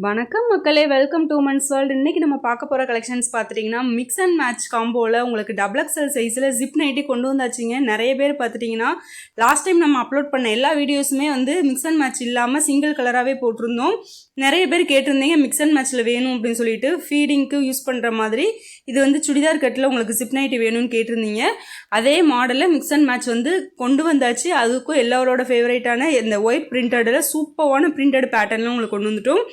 வணக்கம் மக்களே, welcome to months world. இன்னைக்கு நம்ம பார்க்க போகிற கலெக்ஷன்ஸ் பார்த்துட்டிங்கன்னா மிக்ஸ் அண்ட் மேட்ச் காம்போவில் உங்களுக்கு டபுள் எக்ஸல் சைஸில் ஜிப் நைட்டி கொண்டு வந்தாச்சுங்க. நிறைய பேர் பார்த்துட்டிங்கன்னா லாஸ்ட் டைம் நம்ம அப்லோட் பண்ண எல்லா வீடியோஸுமே வந்து மிக்ஸ் அண்ட் மேட்ச் இல்லாமல் சிங்கிள் கலராகவே போட்டிருந்தோம். நிறைய பேர் கேட்டிருந்தீங்க மிக்ஸ் அண்ட் மேட்ச்சில் வேணும் அப்படின்னு சொல்லிட்டு, ஃபீடிங்க்கு யூஸ் பண்ணுற மாதிரி இது வந்து சுடிதார் கட்டில் உங்களுக்கு ஜிப் நைட்டி வேணும்னு கேட்டிருந்தீங்க. அதே மாடலில் மிக்ஸ் அண்ட் மேட்ச் வந்து கொண்டு வந்தாச்சு. அதுக்கும் எல்லாரோட ஃபேவரேட்டான இந்த ஒயிட் பிரிண்டடில் சூப்பரான பிரிண்டட் பேட்டர்னில் உங்களுக்கு கொண்டு வந்துட்டோம்.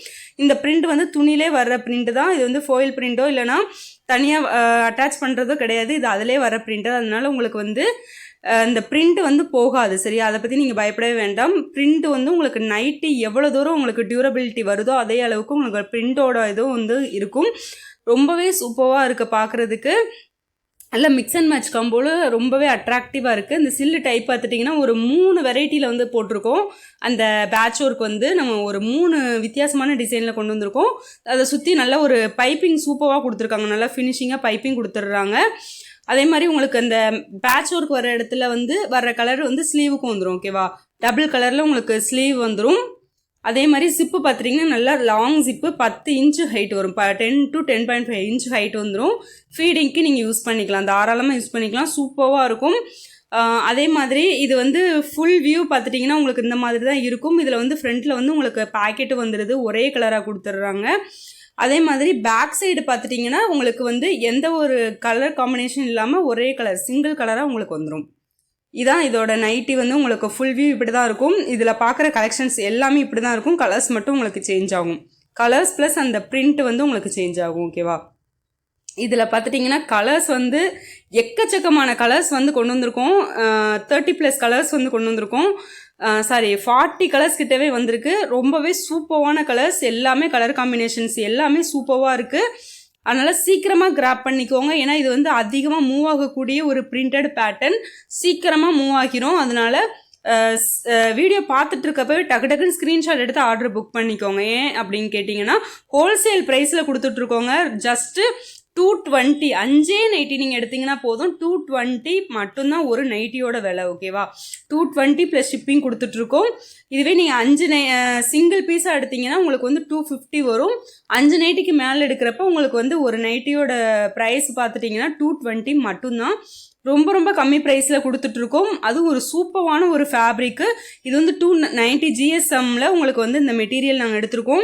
இந்த பிரிண்ட் வந்து துணிலே வர்ற பிரிண்ட் தான். இது வந்து ஃபோயில் பிரிண்டோ இல்லைனா தனியாக அட்டாச் பண்ணுறதோ கிடையாது. இது அதிலே வர பிரிண்ட். அதனால உங்களுக்கு வந்து இந்த பிரிண்ட் வந்து போகாது. சரியா, அதை பற்றி நீங்கள் பயப்படவே வேண்டாம். பிரிண்ட் வந்து உங்களுக்கு நைட்டி எவ்வளோ தூரம் உங்களுக்கு டியூரபிலிட்டி வருதோ அதே அளவுக்கு உங்களுக்கு பிரிண்டோட இதுவும் வந்து இருக்கும். ரொம்பவே சூப்பராக இருக்குது பார்க்குறதுக்கு. நல்ல மிக்ஸ் அண்ட் மேட்ச் காம்போல ரொம்பவே அட்ராக்டிவாக இருக்குது. இந்த சில்லு டைப் பார்த்துட்டிங்கன்னா ஒரு 3 வெரைட்டியில் வந்து போட்டிருக்கோம். அந்த பேட்ச் ஒர்க் வந்து நம்ம ஒரு 3 வித்தியாசமான டிசைனில் கொண்டு வந்திருக்கோம். அதை சுற்றி நல்லா ஒரு பைப்பிங் சூப்பராக கொடுத்துருக்காங்க. நல்லா ஃபினிஷிங்காக பைப்பிங் கொடுத்துட்றாங்க. அதே மாதிரி உங்களுக்கு அந்த பேட்ச் ஒர்க் வர இடத்துல வந்து வர்ற கலர் வந்து ஸ்லீவுக்கும் வந்துடும். ஓகேவா, டபுள் கலரில் உங்களுக்கு ஸ்லீவ் வந்துடும். அதே மாதிரி ஜிப்பு பார்த்துட்டிங்கன்னா நல்லா லாங் ஜிப்பு 10 இன்ச்சு ஹைட் வரும். 10 to 10.5 இன்ச் ஹைட் வந்துடும். ஃபீடிங்க்கு நீங்கள் யூஸ் பண்ணிக்கலாம், தாராளமாக யூஸ் பண்ணிக்கலாம். சூப்பராக இருக்கும். அதே மாதிரி இது வந்து ஃபுல் வியூ பார்த்துட்டிங்கன்னா உங்களுக்கு இந்த மாதிரி தான் இருக்கும். இதில் வந்து ஃப்ரண்ட்டில் வந்து உங்களுக்கு பாக்கெட்டு வந்துடுது, ஒரே கலராக கொடுத்துட்றாங்க. அதே மாதிரி பேக் சைடு பார்த்துட்டிங்கன்னா உங்களுக்கு வந்து எந்த ஒரு கலர் காம்பினேஷன் இல்லாமல் ஒரே கலர் சிங்கிள் கலராக உங்களுக்கு வந்துடும். இதான் இதோட நைட்டி வந்து உங்களுக்கு ஃபுல் வியூ இப்படி தான் இருக்கும். இதில் பார்க்குற கலெக்ஷன்ஸ் எல்லாமே இப்படி தான் இருக்கும். கலர்ஸ் மட்டும் உங்களுக்கு சேஞ்ச் ஆகும். கலர்ஸ் ப்ளஸ் அந்த பிரிண்ட் வந்து உங்களுக்கு சேஞ்ச் ஆகும். ஓகேவா, இதில் பார்த்துட்டிங்கன்னா கலர்ஸ் வந்து எக்கச்சக்கமான கலர்ஸ் வந்து கொண்டு வந்திருக்கோம். 30+ கலர்ஸ் வந்து கொண்டு வந்திருக்கோம். 40 கலர்ஸ் கிட்டவே வந்திருக்கு. ரொம்பவே சூப்பரான கலர்ஸ், எல்லாமே கலர் காம்பினேஷன்ஸ் எல்லாமே சூப்பராக இருக்குது. அதனால் சீக்கிரமாக கிராப் பண்ணிக்கோங்க. ஏன்னா இது வந்து அதிகமாக மூவ் ஆகக்கூடிய ஒரு பிரிண்டட் பேட்டர்ன், சீக்கிரமாக மூவ் ஆகிரும். அதனால வீடியோ பார்த்துட்டு இருக்கப்பவே டக்கு டக்குன்னு ஸ்க்ரீன்ஷாட் எடுத்து ஆர்டர் புக் பண்ணிக்கோங்க. ஏன் அப்படின்னு கேட்டிங்கன்னா ஹோல்சேல் ப்ரைஸில் கொடுத்துட்ருக்கோங்க. ஜஸ்ட்டு 220 5 நைட்டி நீங்கள் எடுத்திங்கன்னா போதும். 220 மட்டும்தான் ஒரு நைட்டியோட விலை. ஓகேவா, 220 + ஷிப்பிங் கொடுத்துட்ருக்கோம். இதுவே நீங்கள் 5 சிங்கிள் பீஸாக எடுத்திங்கன்னா உங்களுக்கு வந்து 250 வரும். 5 நைட்டிக்கு மேலே எடுக்கிறப்ப உங்களுக்கு வந்து ஒரு நைட்டியோட ப்ரைஸ் பார்த்துட்டிங்கன்னா 220 மட்டும்தான். ரொம்ப ரொம்ப கம்மி ப்ரைஸில் கொடுத்துட்ருக்கோம். அதுவும் ஒரு சூப்பரான ஒரு ஃபேப்ரிக்கு. இது வந்து 290 GSMல உங்களுக்கு வந்து இந்த மெட்டீரியல் நாங்கள் எடுத்திருக்கோம்.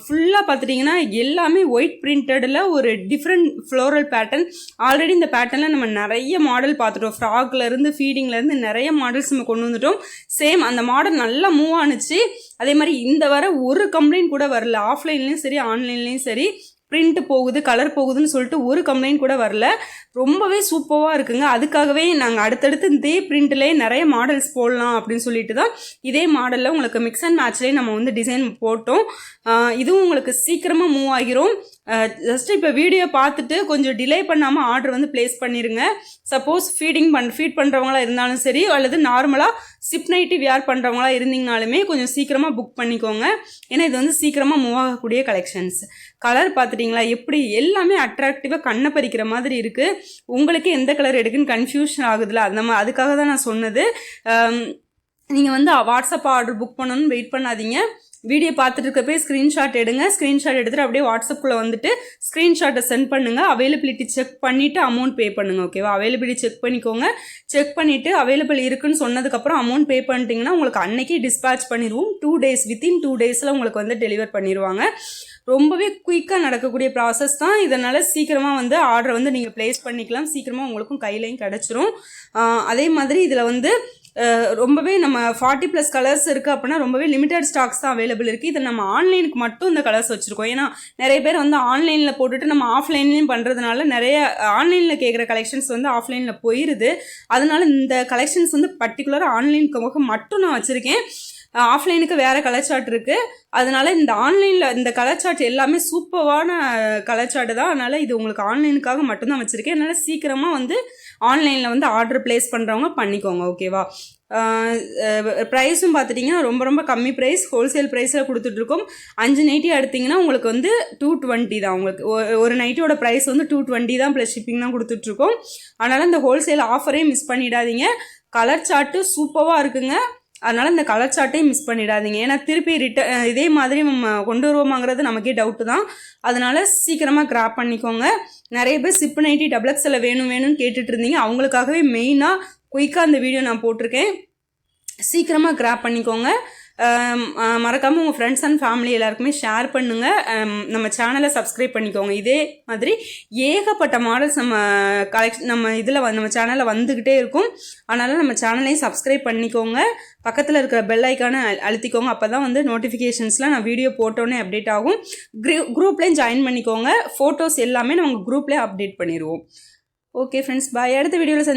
ஃபுல்லாக பார்த்துட்டிங்கன்னா எல்லாமே ஒயிட் பிரிண்டடில் ஒரு டிஃப்ரெண்ட் ஃப்ளோரல் பேட்டர்ன். ஆல்ரெடி இந்த பேட்டர்னில் நம்ம நிறைய மாடல் பார்த்துட்டோம். ஃப்ராக்லேருந்து ஃபீடிங்லேருந்து நிறைய மாடல்ஸ் நம்ம கொண்டு வந்துட்டோம். சேம் அந்த மாடல் நல்லா மூவ் ஆணுச்சு. அதே மாதிரி இந்த வர ஒரு கம்ப்ளைண்ட் கூட வரல. ஆஃப்லைன்லேயும் சரி ஆன்லைன்லேயும் சரி பிரிண்ட் போகுது, கலர் போகுதுன்னு சொல்லிட்டு ஒரு கம்ப்ளைண்ட் கூட வரல. ரொம்பவே சூப்பராக இருக்குங்க. அதுக்காகவே நாங்கள் அடுத்தடுத்து இதே பிரிண்ட்லேயே நிறைய மாடல்ஸ் போடலாம் அப்படின்னு சொல்லிட்டு தான் இதே மாடலில் உங்களுக்கு மிக்ஸ் அண்ட் மேட்ச்லேயே நம்ம வந்து டிசைன் போட்டோம். இதுவும் உங்களுக்கு சீக்கிரமாக மூவ் ஆகிரும். ஜஸ்ட் இப்போ வீடியோ பார்த்துட்டு கொஞ்சம் டிலே பண்ணாமல் ஆர்டர் வந்து ப்ளேஸ் பண்ணிடுங்க. சப்போஸ் ஃபீட் பண்ணுறவங்களா இருந்தாலும் சரி, அல்லது நார்மலாக சிப் நைட்டி வியர் பண்ணுறவங்களா இருந்தீங்கனாலுமே கொஞ்சம் சீக்கிரமாக புக் பண்ணிக்கோங்க. ஏன்னா இது வந்து சீக்கிரமாக மூவ் ஆகக்கூடிய கலெக்ஷன்ஸ். கலர் பார்த்துட்டிங்களா எப்படி எல்லாமே அட்ராக்டிவாக கண்ணை பறிக்கிற மாதிரி இருக்குது. உங்களுக்கு எந்த கலர் எடுக்குன்னு கன்ஃபியூஷன் ஆகுதுல்ல, அதுக்காக தான் நான் சொன்னது. நீங்கள் வந்து வாட்ஸ்அப் ஆர்டர் புக் பண்ணணும்னு வெயிட் பண்ணாதீங்க. வீடியோ பார்த்துட்டு இருக்கப்பே ஸ்க்ரீன்ஷாட் எடுங்க. ஸ்க்ரீன்ஷாட் எடுத்துகிட்டு அப்படியே வாட்ஸ்அப்புக்குள்ளே வந்துட்டு ஸ்க்ரீன்ஷாட்டை சென்ட் பண்ணுங்கள். அவைலபிலிட்டி செக் பண்ணிவிட்டு அமௌண்ட் பே பண்ணுங்கள். ஓகேவா, அவைலபிலிட்டி செக் பண்ணிக்கோங்க. செக் பண்ணிவிட்டு அவைலபிள் இருக்குன்னு சொன்னதுக்கப்புறம் அமௌண்ட் பே பண்ணிட்டீங்கன்னா உங்களுக்கு அன்னைக்கே டிஸ்பேச் பண்ணிடுவோம். 2 days வித்தின் 2 daysல உங்களுக்கு வந்து டெலிவர் பண்ணிடுவாங்க. ரொம்பவே குயிக்காக நடக்கக்கூடிய ப்ராசஸ் தான். இதனால் சீக்கிரமாக வந்து ஆர்டரை வந்து நீங்கள் ப்ளேஸ் பண்ணிக்கலாம். சீக்கிரமாக உங்களுக்கும் கையிலையும் கிடச்சிரும். அதே மாதிரி இதில் வந்து ரொம்பவே நம்ம 40+ கலர்ஸ் இருக்குது அப்படின்னா ரொம்பவே லிமிட்டட் ஸ்டாக்ஸ் தான் அவைலபிள் இருக்குது. இதை நம்ம ஆன்லைனுக்கு மட்டும் இந்த கலர்ஸ் வச்சுருக்கோம். ஏன்னா நிறைய பேர் வந்து ஆன்லைனில் போட்டுட்டு நம்ம ஆஃப்லைன்லேயும் பண்ணுறதுனால நிறைய ஆன்லைனில் கேட்குற கலெக்ஷன்ஸ் வந்து ஆஃப்லைனில் போயிடுது. அதனால இந்த கலெக்ஷன்ஸ் வந்து பர்டிகுலராக ஆன்லைனுக்கு மட்டும் நான் வச்சுருக்கேன். ஆஃப்லைனுக்கு வேறு கலர் சார்ட் இருக்குது. அதனால இந்த ஆன்லைனில் இந்த கலர் சார்ட் எல்லாமே சூப்பரான கலர் சார்ட்டு தான். அதனால் இது உங்களுக்கு ஆன்லைனுக்காக மட்டும்தான் வச்சுருக்கேன். அதனால் சீக்கிரமாக வந்து ஆன்லைனில் வந்து ஆர்டர் ப்ளேஸ் பண்ணுறவங்க பண்ணிக்கோங்க. ஓகேவா, ப்ரைஸும் பார்த்துட்டிங்கன்னா ரொம்ப ரொம்ப கம்மி ப்ரைஸ், ஹோல்சேல் ப்ரைஸில் கொடுத்துட்ருக்கோம். 5 நைட்டி எடுத்திங்கன்னா உங்களுக்கு வந்து 220 தான். உங்களுக்கு ஒரு நைட்டியோட ப்ரைஸ் வந்து 220 தான் ப்ளஸ் ஷிப்பிங் தான் கொடுத்துட்ருக்கோம். அதனால் இந்த ஹோல்சேல் ஆஃபரே மிஸ் பண்ணிடாதீங்க. கலர் சார்ட்டு சூப்பராக இருக்குங்க. அதனால் இந்த கலர் சார்ட்டையும் மிஸ் பண்ணிடாதீங்க. ஏன்னா திருப்பி இதே மாதிரி நம்ம கொண்டு வருவோமாங்கிறது நமக்கே டவுட்டு தான். அதனால் சீக்கிரமாக கிராப் பண்ணிக்கோங்க. நிறைய பேர் சிப்பு நைட்டி XXL வேணும்னு கேட்டுட்டு இருந்தீங்க. அவங்களுக்காகவே மெயினாக குயிக்காக அந்த வீடியோ நான் போட்டிருக்கேன். சீக்கிரமாக கிராப் பண்ணிக்கோங்க. மறக்காமல் உங்கள் ஃப்ரெண்ட்ஸ் அண்ட் ஃபேமிலி எல்லாருக்குமே ஷேர் பண்ணுங்கள். நம்ம சேனலை சப்ஸ்கிரைப் பண்ணிக்கோங்க. இதே மாதிரி ஏகப்பட்ட மாடல்ஸ் நம்ம இதில் நம்ம சேனலில் வந்துக்கிட்டே இருக்கும். அதனால் நம்ம சேனலையும் சப்ஸ்கிரைப் பண்ணிக்கோங்க. பக்கத்தில் இருக்கிற பெல் ஐக்கானை அழுத்திக்கோங்க. அப்போ தான் வந்து நோட்டிஃபிகேஷன்ஸில் நான் வீடியோ போட்டோன்னே அப்டேட் ஆகும். குரூப்லேயும் ஜாயின் பண்ணிக்கோங்க. ஃபோட்டோஸ் எல்லாமே நம்ம குரூப்லேயே அப்டேட் பண்ணிடுவோம். ஓகே ஃப்ரெண்ட்ஸ், பாய். அடுத்த வீடியோவில்